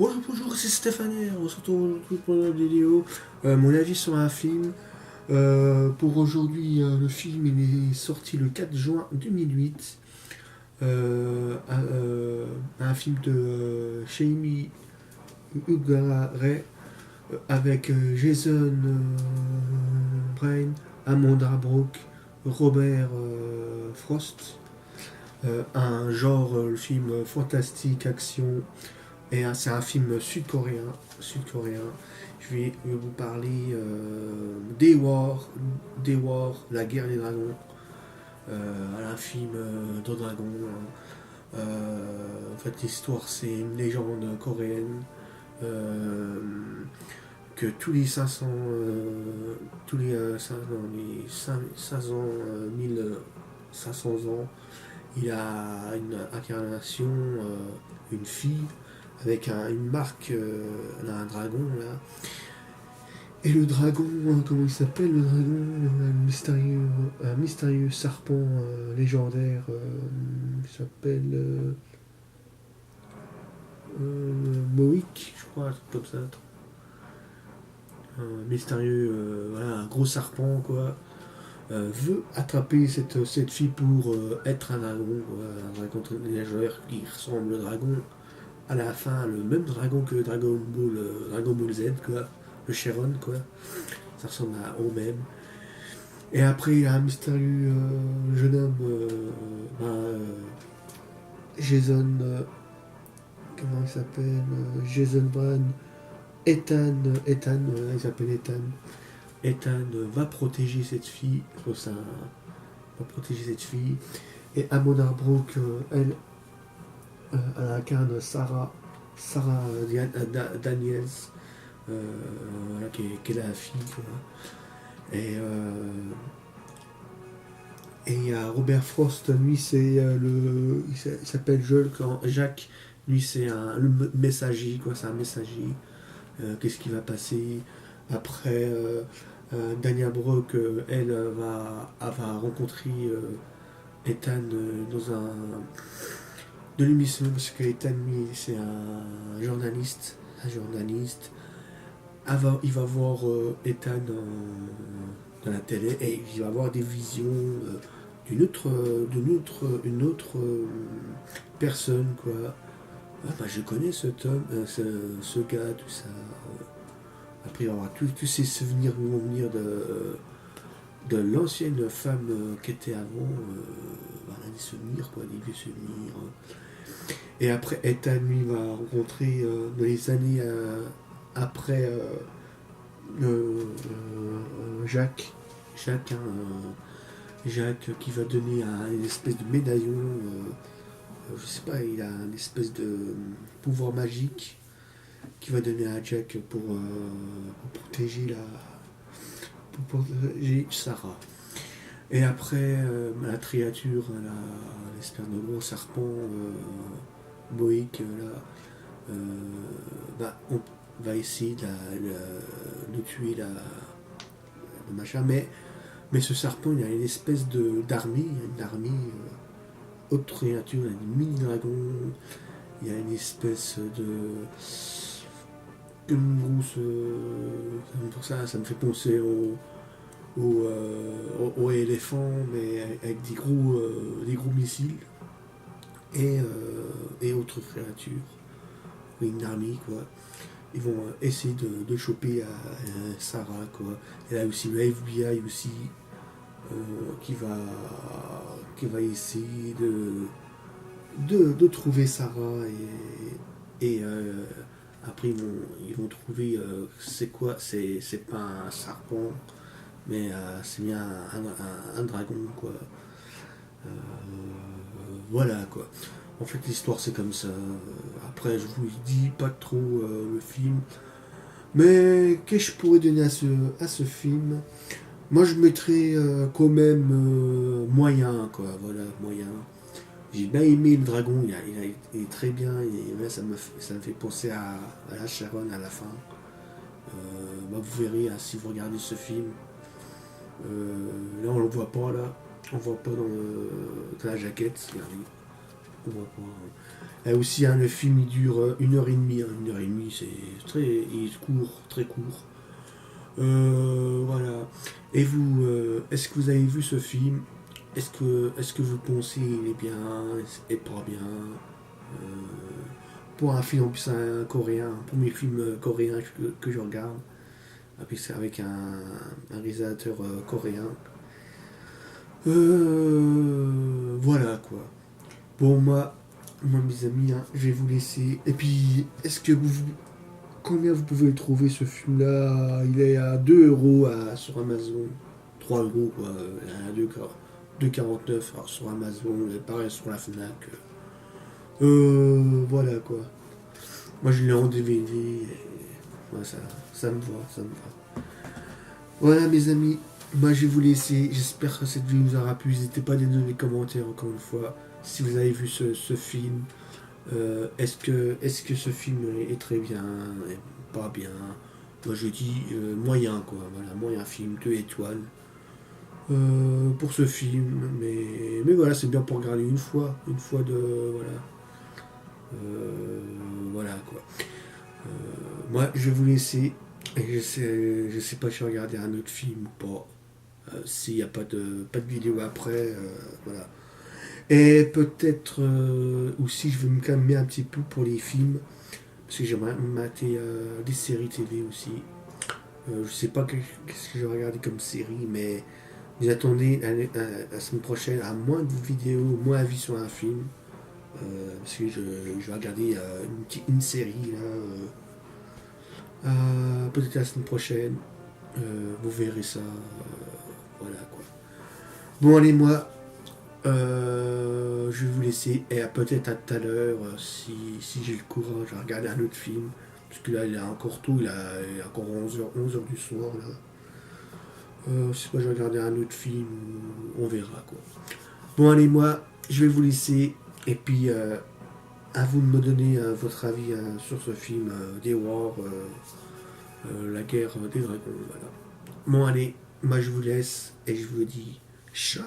Bonjour, bonjour, c'est Stéphane, on se retrouve aujourd'hui pour une vidéo. Mon avis sur un film. Pour aujourd'hui, le film il est sorti le 4 juin 2008. Un film de Sheimi Ugare avec Jason Brain, Amanda Brook, Robert Frost. Un genre, le film fantastique, action. Et c'est un film sud-coréen. Sud-coréen. Je vais vous parler Day War, la guerre des dragons. Un film de dragons. En fait, l'histoire, c'est une légende coréenne. euh, que tous les 500, tous les, 500, 1500 ans, il a une incarnation, une fille avec une marque, un dragon là. Et le dragon, comment il s'appelle le dragon, un mystérieux serpent légendaire, il s'appelle Moïk, je crois, un truc comme ça. Un mystérieux, voilà, un gros serpent quoi, veut attraper cette fille pour être un dragon, quoi, un dragon légendaire qui ressemble au dragon à la fin, le même dragon que Dragon Ball Z, quoi, le Sharon, quoi. Ça ressemble au même. Et après, il y a un mystérieux jeune homme, Jason, comment il s'appelle Jason Brown, Ethan, il s'appelle Ethan. Ethan va protéger cette fille, va protéger cette fille. Et Amon Arbrook, elle incarne Sarah Daniels, voilà, qui est la fille, quoi. Et il y a Robert Frost, lui c'est il s'appelle Jacques, lui c'est le messager, quoi, c'est un messager. Qu'est-ce qui va passer après Dania Brooke, elle va rencontrer Ethan dans de l'émission, parce que Ethan lui c'est un journaliste. Il va voir Ethan dans la télé et il va avoir des visions une autre personne, quoi. Ah, bah, je connais ce gars, tout ça. Après, il va avoir tous ces souvenirs qui vont venir de l'ancienne femme qui était avant. Voilà, des souvenirs, quoi, des vieux souvenirs. Et après, Ethan, lui, va rencontrer dans les années après Jacques. Jacques, hein, Jacques qui va donner une espèce de médaillon. Je sais pas, il a une espèce de pouvoir magique qui va donner à Jack pour protéger Sarah. Et après, la créature, l'espèce de gros serpent, Boïc, là, on va essayer de tuer le machin. Mais ce serpent, il a une espèce d'armée, une armée, autre créature, il y a des mini-dragons, il y a une espèce de grosse. Pour ça me fait penser au éléphant, mais avec des gros missiles et autres créatures, une armée, quoi. Ils vont essayer de choper Sarah, quoi. Et là aussi le FBI aussi euh, qui va qui va essayer de trouver Sarah et après ils vont trouver c'est quoi, c'est pas un serpent mais c'est bien un dragon, quoi. Euh, voilà, quoi. En fait, l'histoire c'est comme ça. Après, je vous dis pas trop le film. Mais qu'est-ce que je pourrais donner à ce film? Moi, je mettrais quand même moyen, quoi. Voilà, moyen. J'ai bien aimé le dragon, il est très bien. Et ouais, ça me fait penser à la Sharon à la fin. Vous verrez hein, si vous regardez ce film. Là, on le voit pas, là. On voit pas dans la jaquette. Regardez. On va pas. Et aussi, hein, le film il dure 1h30. Hein. 1h30, c'est très. Il est court, très court. Voilà. Et vous, est-ce que vous avez vu ce film? Est-ce que vous pensez il est bien, et pas bien? Euh, pour un film, en plus un coréen, un premier film coréen que je regarde, avec un réalisateur coréen. Voilà quoi. Bon, moi mes amis, hein, je vais vous laisser. Et puis, combien vous pouvez trouver ce film-là? Il est à 2 € sur Amazon. 3 € quoi, à 2,49 alors sur Amazon, et pareil sur la Fnac. Voilà quoi. Moi je l'ai en DVD. Ouais, ça me va, ça me va. Voilà mes amis, moi je vais vous laisser. J'espère que cette vidéo vous aura plu. N'hésitez pas à donner des commentaires encore une fois. Si vous avez vu ce film, est-ce que ce film est très bien, pas bien? Moi je dis moyen quoi, voilà, moyen film, 2 étoiles pour ce film, mais voilà, c'est bien pour regarder une fois de voilà, voilà quoi. Moi je vais vous laisser, et je sais pas si je vais regarder un autre film ou pas, s'il n'y a pas de vidéo après, voilà. Et peut-être aussi je vais me calmer un petit peu pour les films, parce que j'aimerais mater des séries télé aussi. Je sais pas qu'est-ce que je vais regarder comme série, mais vous attendez la semaine prochaine à moins de vidéos, moins avis sur un film. Parce que je vais regarder une série là, peut-être la semaine prochaine. Vous verrez ça. Voilà quoi. Bon allez moi, je vais vous laisser et peut-être à tout à l'heure si j'ai le courage, je vais regarder un autre film. Parce que là il est encore tôt, il est encore 11h du soir là. Je sais pas, je vais regarder un autre film, on verra quoi. Bon allez moi, je vais vous laisser et puis à vous de me donner votre avis sur ce film des Wars, la guerre des dragons. Voilà. Bon allez, moi je vous laisse et je vous dis ciao.